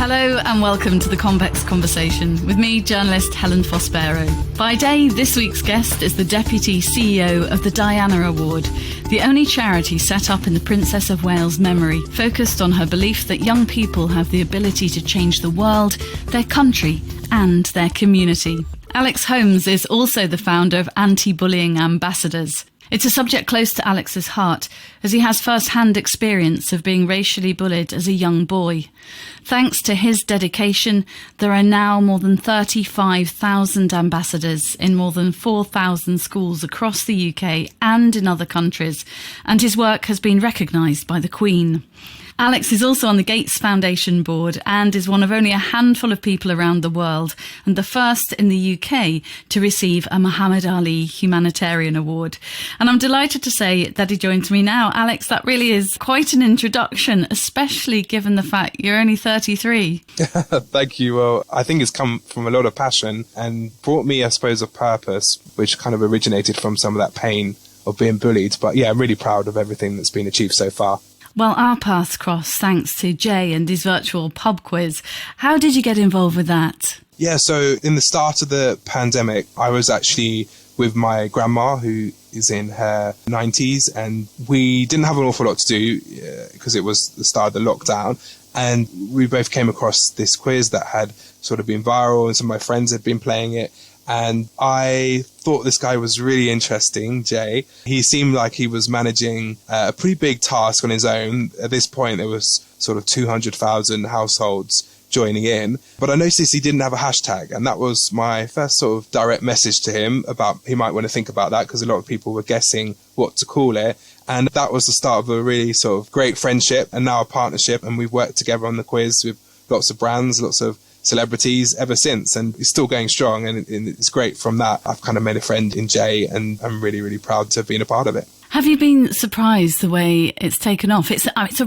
Hello and welcome to The Convex Conversation with me, journalist Helen Fospero. By day, this week's guest is the Deputy CEO of the Diana Award, the only charity set up in the Princess of Wales' memory, focused on her belief that young people have the ability to change the world, their country and their community. Alex Holmes is also the founder of Anti-Bullying Ambassadors. It's a subject close to Alex's heart, as he has first-hand experience of being racially bullied as a young boy. Thanks to his dedication, there are now more than 35,000 ambassadors in more than 4,000 schools across the UK and in other countries, and his work has been recognised by the Queen. Alex is also on the Gates Foundation board and is one of only a handful of people around the world and the first in the UK to receive a Muhammad Ali Humanitarian Award. And I'm delighted to say that he joins me now. Alex, that really is quite an introduction, especially given the fact you're only 33. Thank you. Well, I think it's come from a lot of passion and brought me, I suppose, a purpose, which kind of originated from some of that pain of being bullied. But yeah, I'm really proud of everything that's been achieved so far. Well, our paths crossed thanks to Jay and his virtual pub quiz. How did you get involved with that? Yeah, so in the start of the pandemic, I was actually with my grandma, who is in her 90s, and we didn't have an awful lot to do because it was the start of the lockdown. And we both came across this quiz that had sort of been viral, and some of my friends had been playing it. And I thought this guy was really interesting, Jay. He seemed like he was managing a pretty big task on his own. At this point, there was sort of 200,000 households joining in. But I noticed he didn't have a hashtag. And that was my first sort of direct message to him about he might want to think about that, because a lot of people were guessing what to call it. And that was the start of a really sort of great friendship and now a partnership. And we've worked together on the quiz with lots of brands, lots of celebrities ever since, and it's still going strong, and it's great. From that, I've kind of made a friend in Jay, and I'm really, really proud to have been a part of it. Have you been surprised the way it's taken off? It's a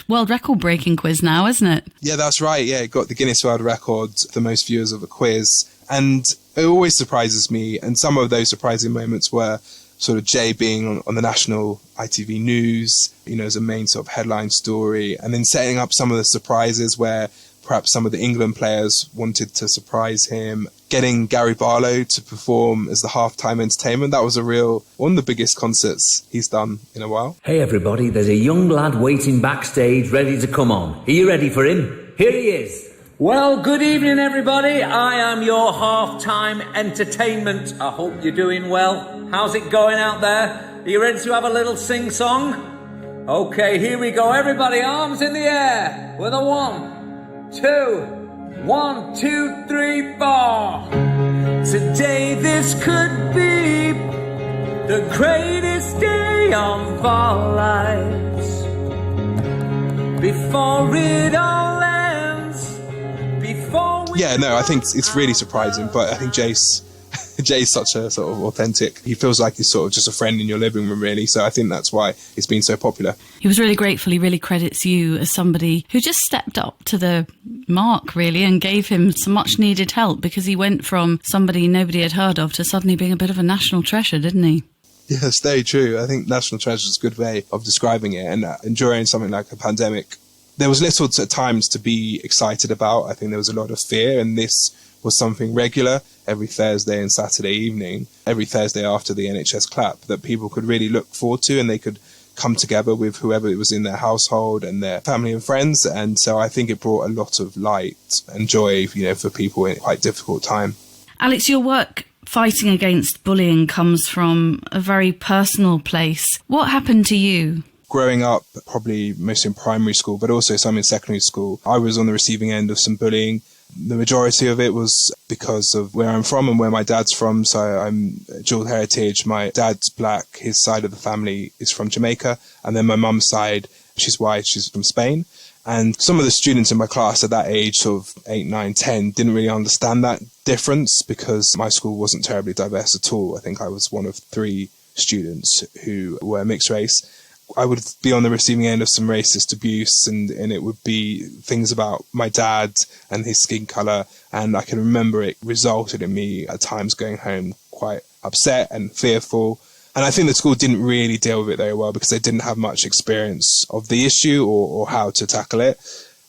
world record breaking quiz now, isn't it? Yeah, that's right. Yeah, it got the Guinness World Record, the most viewers of a quiz, and it always surprises me. And some of those surprising moments were sort of Jay being on the national ITV news, as a main sort of headline story, and then setting up some of the surprises where perhaps some of the England players wanted to surprise him. Getting Gary Barlow to perform as the halftime entertainment, that was one of the biggest concerts he's done in a while. Hey everybody, there's a young lad waiting backstage ready to come on. Are you ready for him? Here he is. Well, good evening everybody. I am your halftime entertainment. I hope you're doing well. How's it going out there? Are you ready to have a little sing-song? Okay, here we go. Everybody, arms in the air with a 1, 2, 1, 2, 3, 4. Today this could be the greatest day of our lives. Before it all ends, I think it's really surprising, but I think Jay's such a sort of authentic. He feels like he's sort of just a friend in your living room, really. So I think that's why it's been so popular. He was really grateful. He really credits you as somebody who just stepped up to the mark, really, and gave him some much needed help, because he went from somebody nobody had heard of to suddenly being a bit of a national treasure, didn't he? Yeah, it's very true. I think national treasure is a good way of describing it. And during something like a pandemic, there was little at times to be excited about. I think there was a lot of fear, and this was something regular every Thursday and Saturday evening, every Thursday after the NHS clap, that people could really look forward to, and they could come together with whoever it was in their household and their family and friends. And so I think it brought a lot of light and joy, for people in a quite difficult time. Alex, your work fighting against bullying comes from a very personal place. What happened to you? Growing up, probably mostly in primary school, but also some in secondary school, I was on the receiving end of some bullying. The majority of it was because of where I'm from and where my dad's from. So I'm dual heritage. My dad's black. His side of the family is from Jamaica. And then my mum's side, she's white. She's from Spain. And some of the students in my class at that age, sort of 8, 9, 10, didn't really understand that difference, because my school wasn't terribly diverse at all. I think I was one of 3 students who were mixed race. I would be on the receiving end of some racist abuse, and it would be things about my dad and his skin colour. And I can remember it resulted in me at times going home quite upset and fearful. And I think the school didn't really deal with it very well, because they didn't have much experience of the issue or how to tackle it.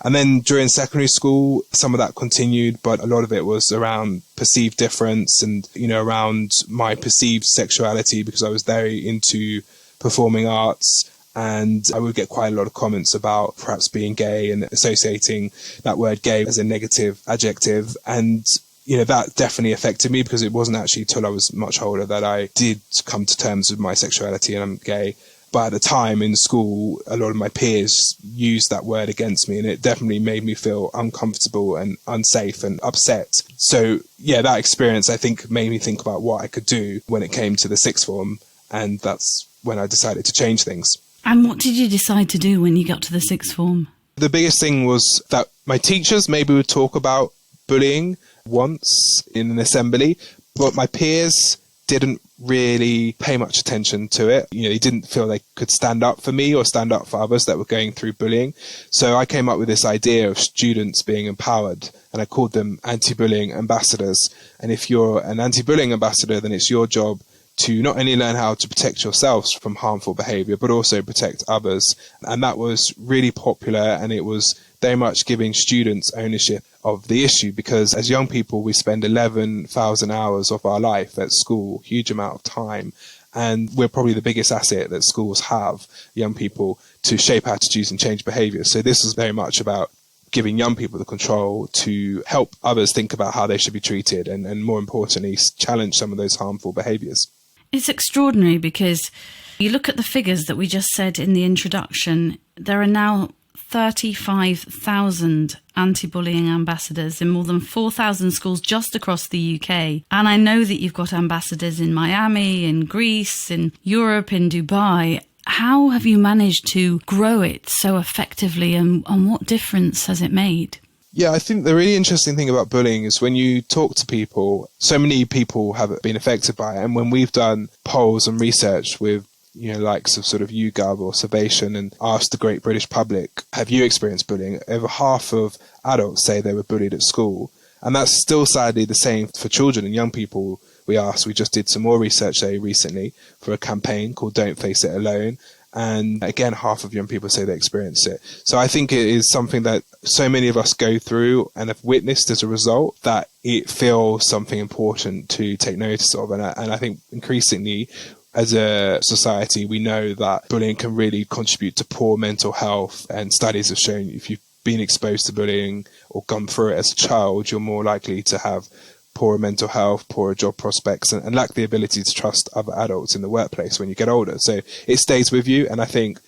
And then during secondary school, some of that continued, but a lot of it was around perceived difference and, around my perceived sexuality, because I was very into performing arts. And I would get quite a lot of comments about perhaps being gay and associating that word gay as a negative adjective. And, that definitely affected me, because it wasn't actually till I was much older that I did come to terms with my sexuality and I'm gay. But at the time in school, a lot of my peers used that word against me, and it definitely made me feel uncomfortable and unsafe and upset. So, yeah, that experience, I think, made me think about what I could do when it came to the sixth form. And that's when I decided to change things. And what did you decide to do when you got to the sixth form? The biggest thing was that my teachers maybe would talk about bullying once in an assembly, but my peers didn't really pay much attention to it. They didn't feel they could stand up for me or stand up for others that were going through bullying. So I came up with this idea of students being empowered, and I called them anti-bullying ambassadors. And if you're an anti-bullying ambassador, then it's your job to not only learn how to protect yourselves from harmful behaviour, but also protect others. And that was really popular, and it was very much giving students ownership of the issue, because as young people, we spend 11,000 hours of our life at school, huge amount of time. And we're probably the biggest asset that schools have, young people, to shape attitudes and change behaviour. So this is very much about giving young people the control to help others think about how they should be treated and more importantly, challenge some of those harmful behaviours. It's extraordinary, because you look at the figures that we just said in the introduction. There are now 35,000 anti-bullying ambassadors in more than 4,000 schools just across the UK. And I know that you've got ambassadors in Miami, in Greece, in Europe, in Dubai. How have you managed to grow it so effectively, and what difference has it made? Yeah, I think the really interesting thing about bullying is when you talk to people, so many people have been affected by it. And when we've done polls and research with, likes of sort of YouGov or Survation and asked the great British public, have you experienced bullying? Over half of adults say they were bullied at school. And that's still sadly the same for children and young people. We just did some more research there recently for a campaign called Don't Face It Alone. And again, half of young people say they experience it. So I think it is something that so many of us go through and have witnessed as a result, that it feels something important to take notice of. And I think increasingly as a society, we know that bullying can really contribute to poor mental health. And studies have shown if you've been exposed to bullying or gone through it as a child, you're more likely to have poorer mental health, poorer job prospects, and lack the ability to trust other adults in the workplace when you get older. So it stays with you. And I think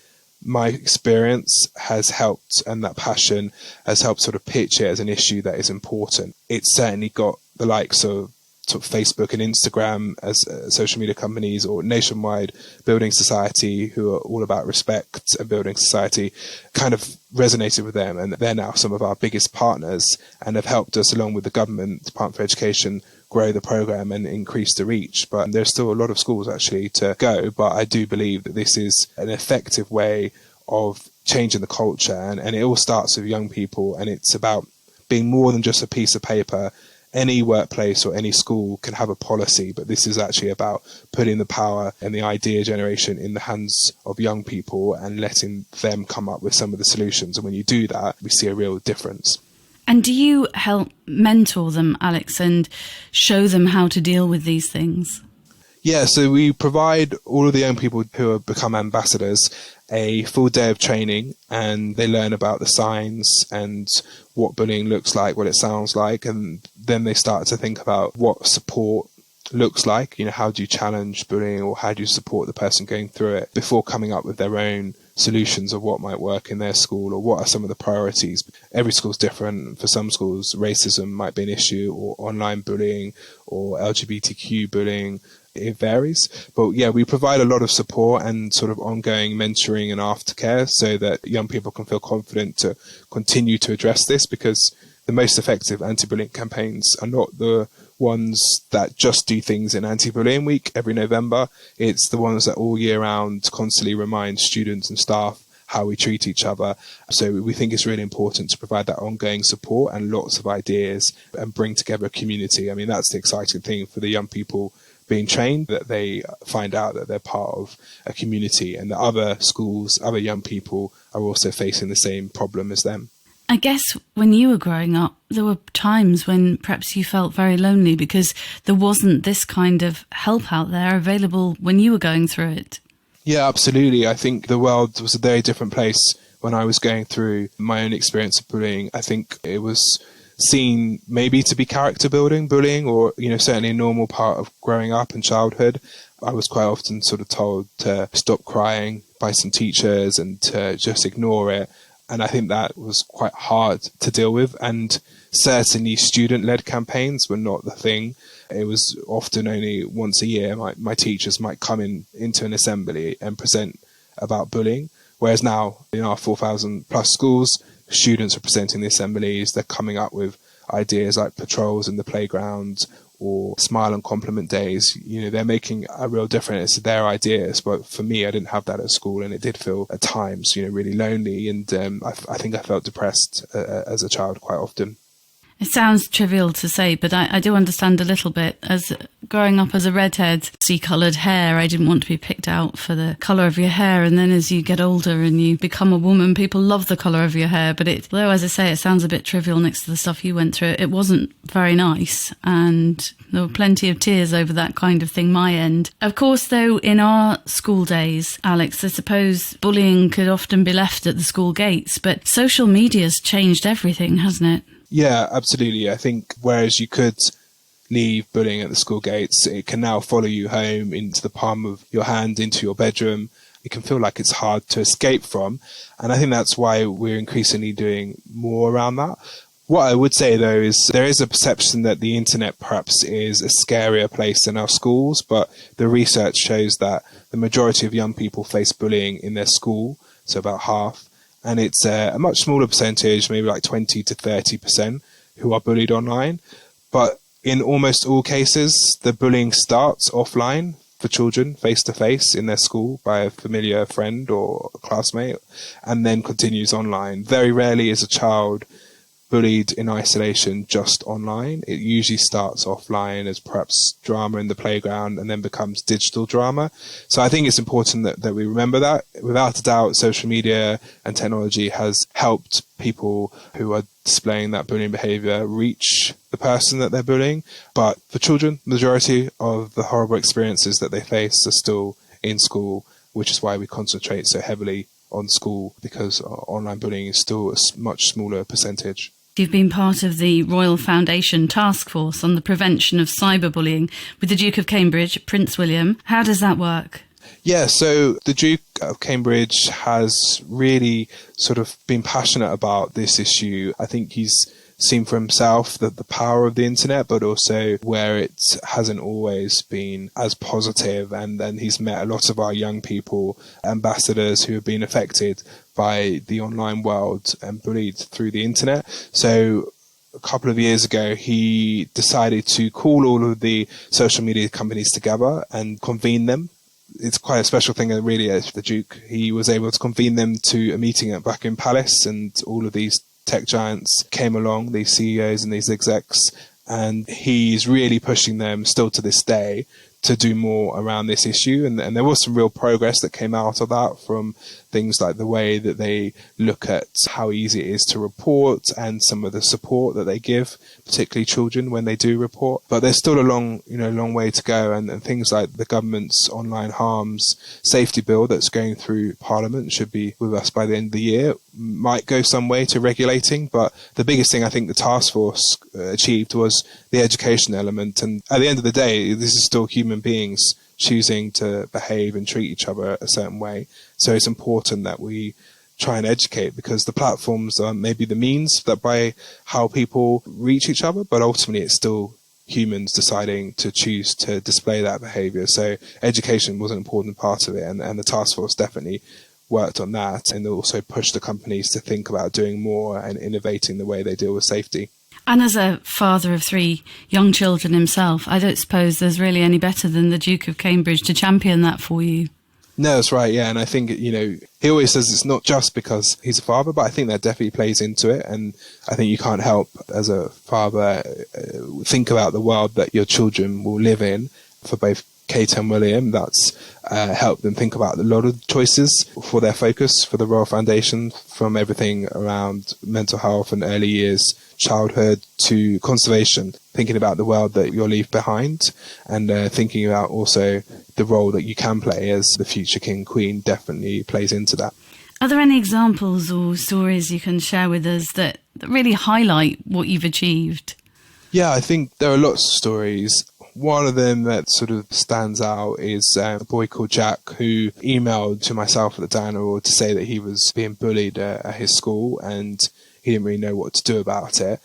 my experience has helped, and that passion has helped sort of pitch it as an issue that is important. It's certainly got the likes of Facebook and Instagram as social media companies, or Nationwide Building Society, who are all about respect and building society, kind of resonated with them. And they're now some of our biggest partners and have helped us, along with the government, Department for Education, grow the programme and increase the reach. But there's still a lot of schools actually to go. But I do believe that this is an effective way of changing the culture. And it all starts with young people. And it's about being more than just a piece of paper. Any workplace or any school can have a policy, but this is actually about putting the power and the idea generation in the hands of young people and letting them come up with some of the solutions. And when you do that, we see a real difference. And do you help mentor them, Alex, and show them how to deal with these things? Yeah, so we provide all of the young people who have become ambassadors a full day of training, and they learn about the signs and what bullying looks like, what it sounds like, and then they start to think about what support looks like. How do you challenge bullying, or how do you support the person going through it, before coming up with their own solutions of what might work in their school, or what are some of the priorities. Every school's different. For some schools, racism might be an issue, or online bullying, or LGBTQ bullying. It varies. But yeah, we provide a lot of support and sort of ongoing mentoring and aftercare so that young people can feel confident to continue to address this, because the most effective anti-bullying campaigns are not the ones that just do things in anti-bullying week every November. It's the ones that all year round constantly remind students and staff how we treat each other. So we think it's really important to provide that ongoing support and lots of ideas and bring together a community. I mean, that's the exciting thing for the young people being trained, that they find out that they're part of a community and that other schools, other young people are also facing the same problem as them. I guess when you were growing up, there were times when perhaps you felt very lonely because there wasn't this kind of help out there available when you were going through it. Yeah, absolutely. I think the world was a very different place when I was going through my own experience of bullying. I think it was seen maybe to be character building, bullying, or, certainly a normal part of growing up in childhood. I was quite often sort of told to stop crying by some teachers and to just ignore it. And I think that was quite hard to deal with. And certainly student-led campaigns were not the thing. It was often only once a year my teachers might come into an assembly and present about bullying. Whereas now, in our 4,000 plus schools, students are presenting the assemblies. They're coming up with ideas like patrols in the playground or smile and compliment days. They're making a real difference. It's their ideas. But for me, I didn't have that at school, and it did feel at times, really lonely. And I think I felt depressed as a child quite often. It sounds trivial to say, but I do understand a little bit. As growing up as a redhead, sea-coloured hair, I didn't want to be picked out for the colour of your hair. And then as you get older and you become a woman, people love the colour of your hair. But although, as I say, it sounds a bit trivial next to the stuff you went through, it wasn't very nice. And there were plenty of tears over that kind of thing, my end. Of course, though, in our school days, Alex, I suppose bullying could often be left at the school gates. But social media's changed everything, hasn't it? Yeah, absolutely. I think whereas you could leave bullying at the school gates, it can now follow you home, into the palm of your hand, into your bedroom. It can feel like it's hard to escape from. And I think that's why we're increasingly doing more around that. What I would say, though, is there is a perception that the internet perhaps is a scarier place than our schools, but the research shows that the majority of young people face bullying in their school, so about half. And it's a much smaller percentage, maybe like 20 to 30%, who are bullied online. But in almost all cases, the bullying starts offline for children, face-to-face in their school by a familiar friend or classmate, and then continues online. Very rarely is a child bullied in isolation just online. It usually starts offline as perhaps drama in the playground and then becomes digital drama. So I think it's important that we remember that. Without a doubt, social media and technology has helped people who are displaying that bullying behavior reach the person that they're bullying. But for children, the majority of the horrible experiences that they face are still in school, which is why we concentrate so heavily on school, because online bullying is still a much smaller percentage. You've been part of the Royal Foundation Task Force on the prevention of cyberbullying with the Duke of Cambridge, Prince William. How does that work? Yeah, so the Duke of Cambridge has really sort of been passionate about this issue. I think he's seen for himself the power of the internet, but also where it hasn't always been as positive. And then he's met a lot of our young people, ambassadors who have been affected by the online world and bullied through the internet. So a couple of years ago, he decided to call all of the social media companies together and convene them. It's quite a special thing, really, as the Duke. He was able to convene them to a meeting at Buckingham Palace, and all of these tech giants came along, these CEOs and these execs, and he's really pushing them still to this day to do more around this issue. And there was some real progress that came out of that, from things like the way that they look at how easy it is to report and some of the support that they give, particularly children, when they do report. But there's still a long way to go. And things like the government's online harms safety bill that's going through Parliament, should be with us by the end of the year, might go some way to regulating. But the biggest thing I think the task force achieved was the education element. And at the end of the day, this is still human beings choosing to behave and treat each other a certain way. So it's important that we try and educate, because the platforms are maybe the means that by how people reach each other, but ultimately it's still humans deciding to choose to display that behavior. So education was an important part of it, and the task force definitely worked on that, and also pushed the companies to think about doing more and innovating the way they deal with safety. And as a father of 3 young children himself, I don't suppose there's really any better than the Duke of Cambridge to champion that for you. No, that's right, yeah. And I think, he always says it's not just because he's a father, but I think that definitely plays into it. And I think you can't help, as a father, think about the world that your children will live in, for both Kate and William. That's helped them think about a lot of choices for their focus for the Royal Foundation, from everything around mental health and early years, childhood, to conservation, thinking about the world that you'll leave behind, and thinking about also the role that you can play as the future King Queen definitely plays into that. Are there any examples or stories you can share with us that really highlight what you've achieved? Yeah, I think there are lots of stories. One of them that sort of stands out is a boy called Jack, who emailed to myself at the Diana Award to say that he was being bullied at his school and he didn't really know what to do about it.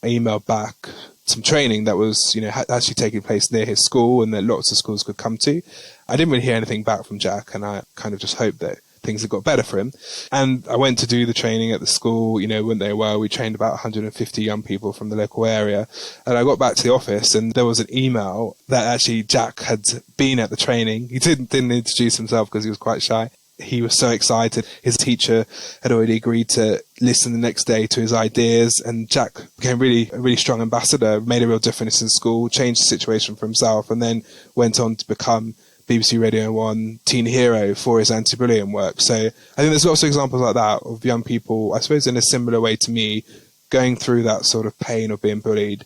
I emailed back some training that was, actually taking place near his school and that lots of schools could come to. I didn't really hear anything back from Jack, and I kind of just hoped that things had got better for him. And I went to do the training at the school, went there well. We trained about 150 young people from the local area. And I got back to the office and there was an email that actually Jack had been at the training. He didn't introduce himself because he was quite shy. He was so excited. His teacher had already agreed to listen the next day to his ideas, and Jack became a really strong ambassador, made a real difference in school, changed the situation for himself, and then went on to become BBC Radio 1 teen hero for his anti-bullying work. So I think there's lots of examples like that of young people, I suppose in a similar way to me, going through that sort of pain of being bullied,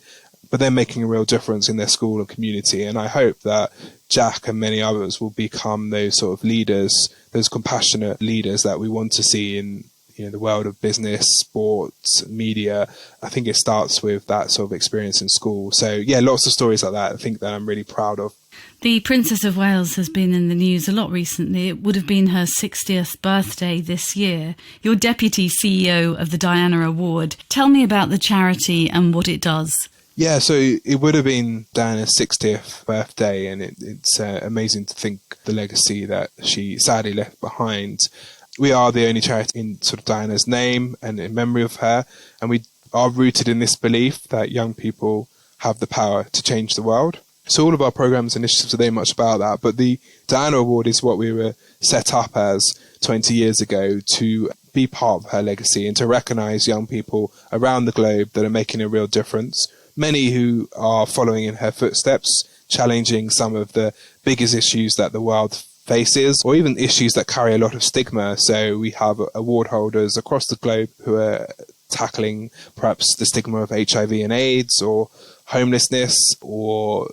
but then making a real difference in their school and community. And I hope that Jack and many others will become those sort of leaders, those compassionate leaders that we want to see in the world of business, sports, media. I think it starts with that sort of experience in school. So yeah, lots of stories like that I think that I'm really proud of. The Princess of Wales has been in the news a lot recently. It would have been her 60th birthday this year. You're Deputy CEO of the Diana Award. Tell me about the charity and what it does. Yeah, so it would have been Diana's 60th birthday, and it's amazing to think the legacy that she sadly left behind. We are the only charity in sort of Diana's name and in memory of her, and we are rooted in this belief that young people have the power to change the world. So all of our programs and initiatives are very much about that. But the Diana Award is what we were set up as 20 years ago to be part of her legacy and to recognise young people around the globe that are making a real difference. Many who are following in her footsteps, challenging some of the biggest issues that the world faces, or even issues that carry a lot of stigma. So we have award holders across the globe who are tackling perhaps the stigma of HIV and AIDS, or homelessness, or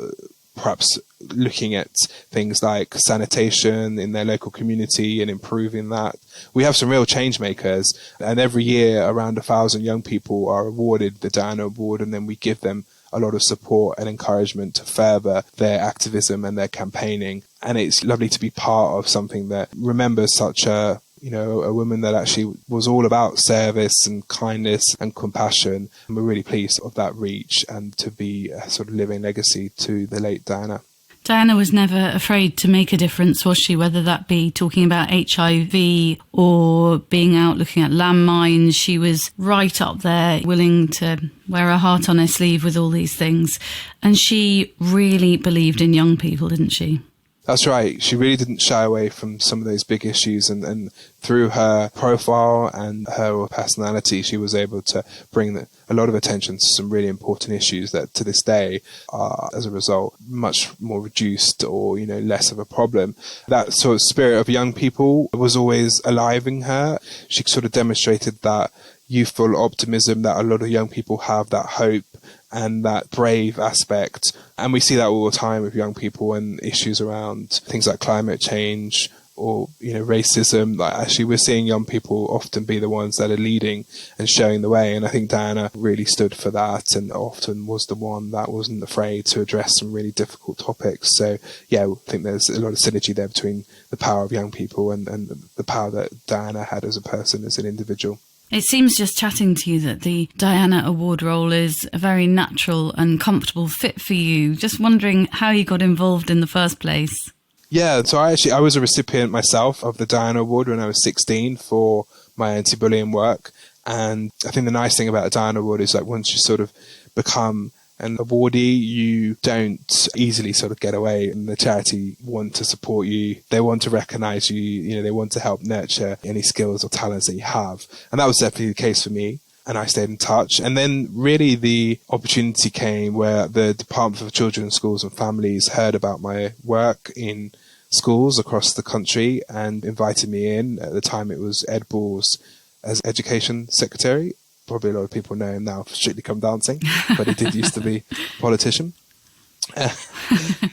perhaps looking at things like sanitation in their local community and improving that. We have some real change makers, and every year around 1,000 young people are awarded the Diana Award, and then we give them a lot of support and encouragement to further their activism and their campaigning. And it's lovely to be part of something that remembers such a woman that actually was all about service and kindness and compassion. And we're really pleased of that reach and to be a sort of living legacy to the late Diana. Diana was never afraid to make a difference, was she? Whether that be talking about HIV or being out looking at landmines, she was right up there, willing to wear her heart on her sleeve with all these things. And she really believed in young people, didn't she? That's right. She really didn't shy away from some of those big issues, and through her profile and her personality, she was able to bring a lot of attention to some really important issues that to this day are, as a result, much more reduced or, less of a problem. That sort of spirit of young people was always alive in her. She sort of demonstrated that youthful optimism that a lot of young people have, that hope and that brave aspect. And we see that all the time with young people and issues around things like climate change or, racism. Like, actually, we're seeing young people often be the ones that are leading and showing the way. And I think Diana really stood for that and often was the one that wasn't afraid to address some really difficult topics. So, yeah, I think there's a lot of synergy there between the power of young people and the power that Diana had as a person, as an individual. It seems just chatting to you that the Diana Award role is a very natural and comfortable fit for you. Just wondering how you got involved in the first place. Yeah, so I was a recipient myself of the Diana Award when I was 16 for my anti-bullying work. And I think the nice thing about a Diana Award is that once you sort of become an awardee, you don't easily sort of get away, and the charity want to support you. They want to recognise you, they want to help nurture any skills or talents that you have. And that was definitely the case for me. and I stayed in touch. And then really the opportunity came where the Department for Children, Schools and Families heard about my work in schools across the country and invited me in. At the time it was Ed Balls as Education Secretary. Probably a lot of people know him now for Strictly Come Dancing, but he did used to be a politician.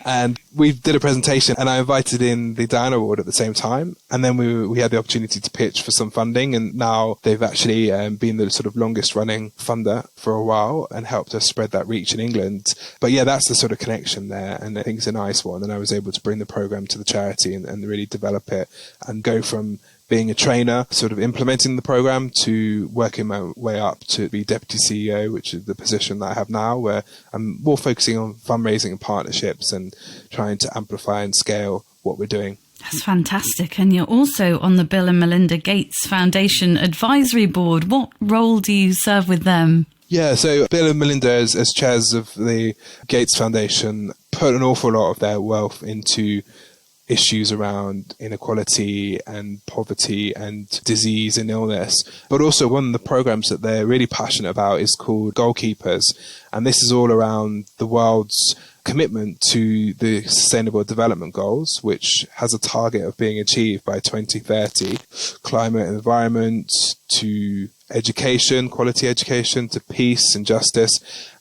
And we did a presentation and I invited in the Diana Award at the same time. And then we had the opportunity to pitch for some funding, and now they've actually been the sort of longest running funder for a while and helped us spread that reach in England. But yeah, that's the sort of connection there, and I think it's a nice one. And I was able to bring the program to the charity and really develop it and go from being a trainer, sort of implementing the program, to working my way up to be deputy CEO, which is the position that I have now, where I'm more focusing on fundraising and partnerships and trying to amplify and scale what we're doing. That's fantastic. And you're also on the Bill and Melinda Gates Foundation Advisory Board. What role do you serve with them? Yeah, so Bill and Melinda, as chairs of the Gates Foundation, put an awful lot of their wealth into issues around inequality and poverty and disease and illness. But also one of the programs that they're really passionate about is called Goalkeepers. And this is all around the world's commitment to the Sustainable Development Goals, which has a target of being achieved by 2030. Climate and environment, to education, quality education, to peace and justice.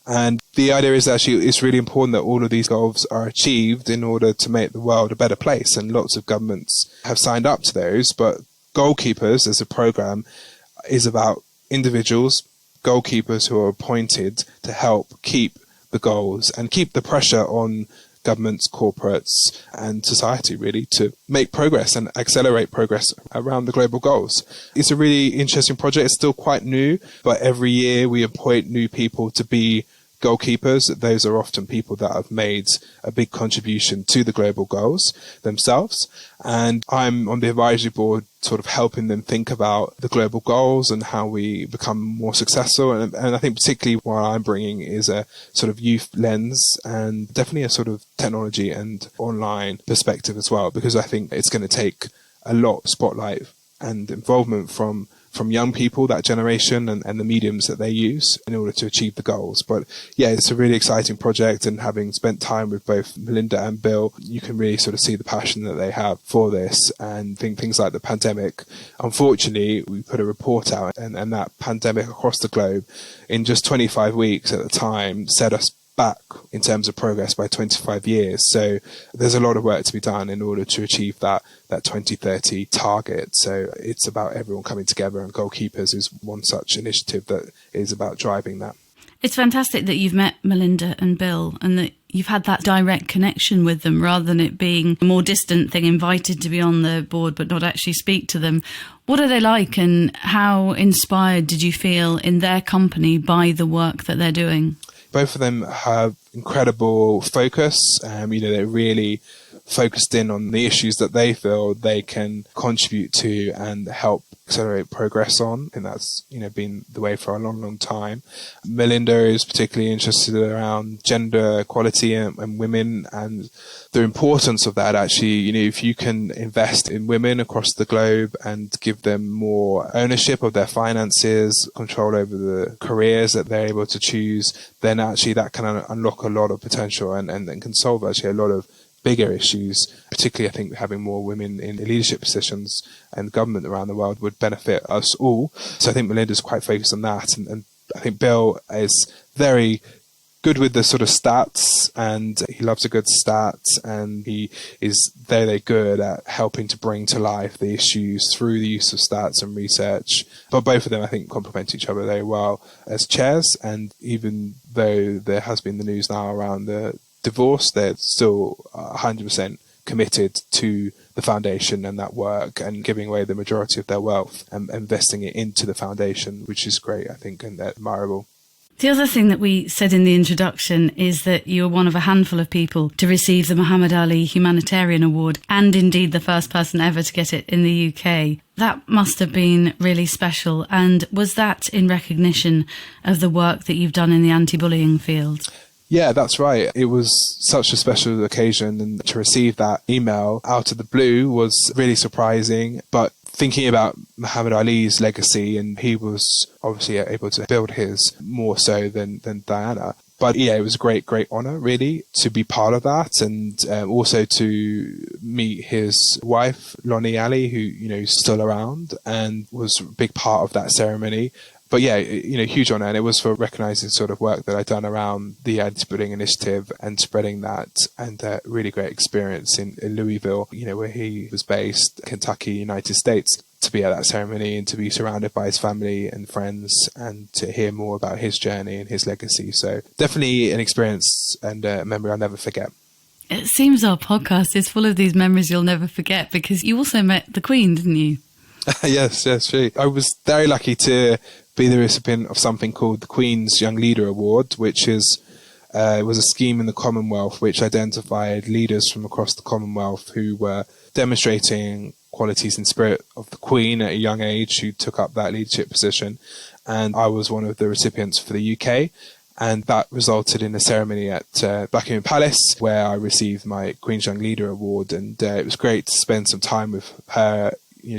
And the idea is actually it's really important that all of these goals are achieved in order to make the world a better place. And lots of governments have signed up to those. But Goalkeepers as a program is about individuals, goalkeepers who are appointed to help keep the goals and keep the pressure on governments, corporates and society really to make progress and accelerate progress around the global goals. It's a really interesting project. It's still quite new, but every year we appoint new people to be goalkeepers. Those are often people that have made a big contribution to the global goals themselves. And I'm on the advisory board sort of helping them think about the global goals and how we become more successful. And I think particularly what I'm bringing is a sort of youth lens and definitely a sort of technology and online perspective as well, because I think it's going to take a lot of spotlight and involvement from young people, that generation, and the mediums that they use in order to achieve the goals. But yeah, it's a really exciting project, and having spent time with both Melinda and Bill, you can really sort of see the passion that they have for this. And think things like the pandemic, unfortunately, we put a report out, and that pandemic across the globe in just 25 weeks at the time set us back in terms of progress by 25 years. So there's a lot of work to be done in order to achieve that 2030 target. So it's about everyone coming together, and Goalkeepers is one such initiative that is about driving that. It's fantastic that you've met Melinda and Bill and that you've had that direct connection with them rather than it being a more distant thing, invited to be on the board but not actually speak to them. What are they like, and how inspired did you feel in their company by the work that they're doing? Both of them have incredible focus. They're really focused in on the issues that they feel they can contribute to and help accelerate progress on. And that's, been the way for a long, long time. Melinda is particularly interested around gender equality and women, and the importance of that. Actually, if you can invest in women across the globe and give them more ownership of their finances, control over the careers that they're able to choose, then actually that can unlock a lot of potential and can solve actually a lot of bigger issues. Particularly, I think having more women in leadership positions and government around the world would benefit us all. So I think Melinda's quite focused on that. And I think Bill is very good with the sort of stats, and he loves a good stat, and he is very good at helping to bring to life the issues through the use of stats and research. But both of them, I think, complement each other very well as chairs. And even though there has been the news now around the divorce, they're still 100% committed to the foundation and that work, and giving away the majority of their wealth and investing it into the foundation, which is great, I think, and admirable. The other thing that we said in the introduction is that you're one of a handful of people to receive the Muhammad Ali Humanitarian Award, and indeed the first person ever to get it in the UK. That must have been really special. And was that in recognition of the work that you've done in the anti-bullying field? Yeah, that's right. It was such a special occasion, and to receive that email out of the blue was really surprising. But thinking about Muhammad Ali's legacy, and he was obviously able to build his more so than Diana. But yeah, it was a great honour, really, to be part of that, and also to meet his wife, Lonnie Ali, who, is still around and was a big part of that ceremony. But yeah, huge honour, and it was for recognising sort of work that I'd done around the anti-bullying initiative and spreading that, and a really great experience in Louisville, where he was based, Kentucky, United States, to be at that ceremony and to be surrounded by his family and friends and to hear more about his journey and his legacy. So definitely an experience and a memory I'll never forget. It seems our podcast is full of these memories you'll never forget, because you also met the Queen, didn't you? Yes, true. I was very lucky to be the recipient of something called the Queen's Young Leader Award, which is it was a scheme in the Commonwealth which identified leaders from across the Commonwealth who were demonstrating qualities and spirit of the Queen at a young age, who took up that leadership position. And I was one of the recipients for the UK. And that resulted in a ceremony at Buckingham Palace, where I received my Queen's Young Leader Award. And it was great to spend some time with her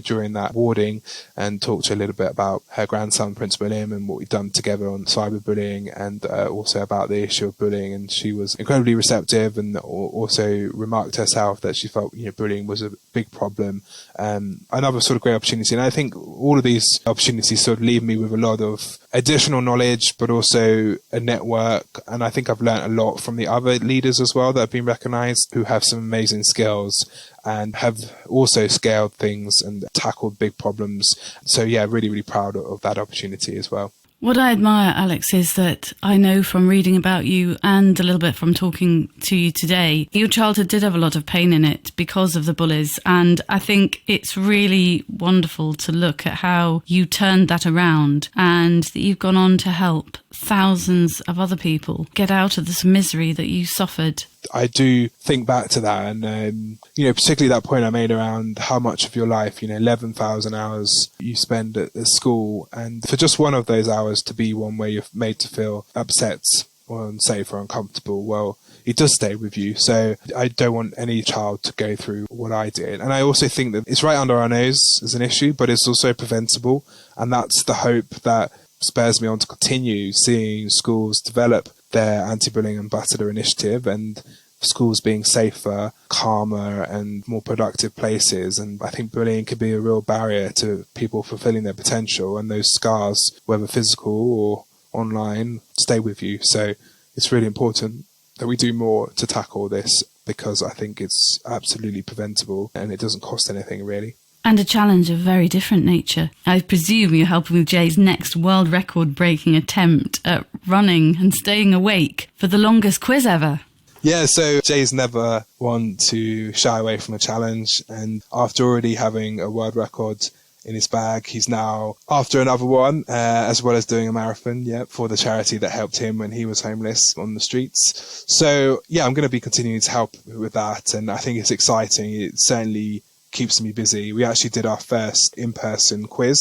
during that awarding and talk to her a little bit about her grandson, Prince William, and what we've done together on cyberbullying, and also about the issue of bullying. And she was incredibly receptive, and also remarked herself that she felt bullying was a big problem. Another sort of great opportunity. And I think all of these opportunities sort of leave me with a lot of additional knowledge, but also a network. And I think I've learned a lot from the other leaders as well that have been recognised, who have some amazing skills and have also scaled things and tackled big problems. So yeah, really proud of that opportunity as well. What I admire, Alex, is that I know from reading about you and a little bit from talking to you today, your childhood did have a lot of pain in it because of the bullies. And I think it's really wonderful to look at how you turned that around, and that you've gone on to help thousands of other people get out of this misery that you suffered. I do think back to that, and particularly that point I made around how much of your life, 11,000 hours you spend at school, and for just one of those hours to be one where you're made to feel upset or unsafe or uncomfortable, well, it does stay with you. So I don't want any child to go through what I did. And I also think that it's right under our nose as an issue, but it's also preventable, and that's the hope that spurs me on to continue seeing schools develop their anti-bullying ambassador initiative, and schools being safer, calmer and more productive places. And I think bullying can be a real barrier to people fulfilling their potential, and those scars, whether physical or online, stay with you. So it's really important that we do more to tackle this, because I think it's absolutely preventable and it doesn't cost anything really. And a challenge of very different nature. I presume you're helping with Jay's next world record breaking attempt at running and staying awake for the longest quiz ever. Yeah, so Jay's never one to shy away from a challenge, and after already having a world record in his bag, he's now after another one, as well as doing a marathon, for the charity that helped him when he was homeless on the streets. So yeah, I'm going to be continuing to help with that, and I think it's exciting. It certainly keeps me busy. We actually did our first in-person quiz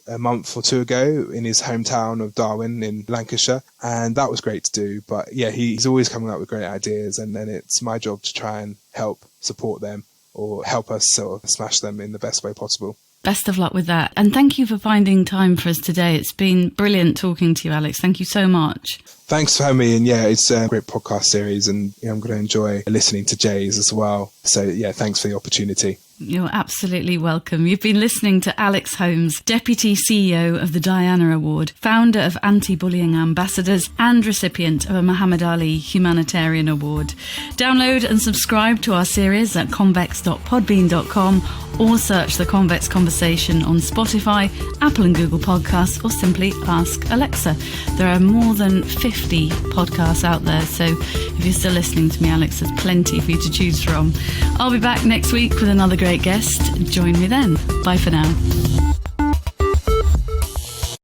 a month or two ago in his hometown of Darwin in Lancashire, and that was great to do. But yeah, he's always coming up with great ideas, and then it's my job to try and help support them, or help us sort of smash them in the best way possible. Best of luck with that, and thank you for finding time for us today. It's been brilliant talking to you, Alex. Thank you so much. Thanks for having me, and yeah, it's a great podcast series, and I'm going to enjoy listening to Jay's as well. So yeah, thanks for the opportunity. You're absolutely welcome. You've been listening to Alex Holmes, Deputy CEO of the Diana Award, founder of Anti-Bullying Ambassadors, and recipient of a Muhammad Ali Humanitarian Award. Download and subscribe to our series at convex.podbean.com, or search The Convex Conversation on Spotify, Apple and Google Podcasts, or simply ask Alexa. There are more than 50 podcasts out there, so if you're still listening to me, Alex, there's plenty for you to choose from. I'll be back next week with another great guest. Join me then. Bye for now.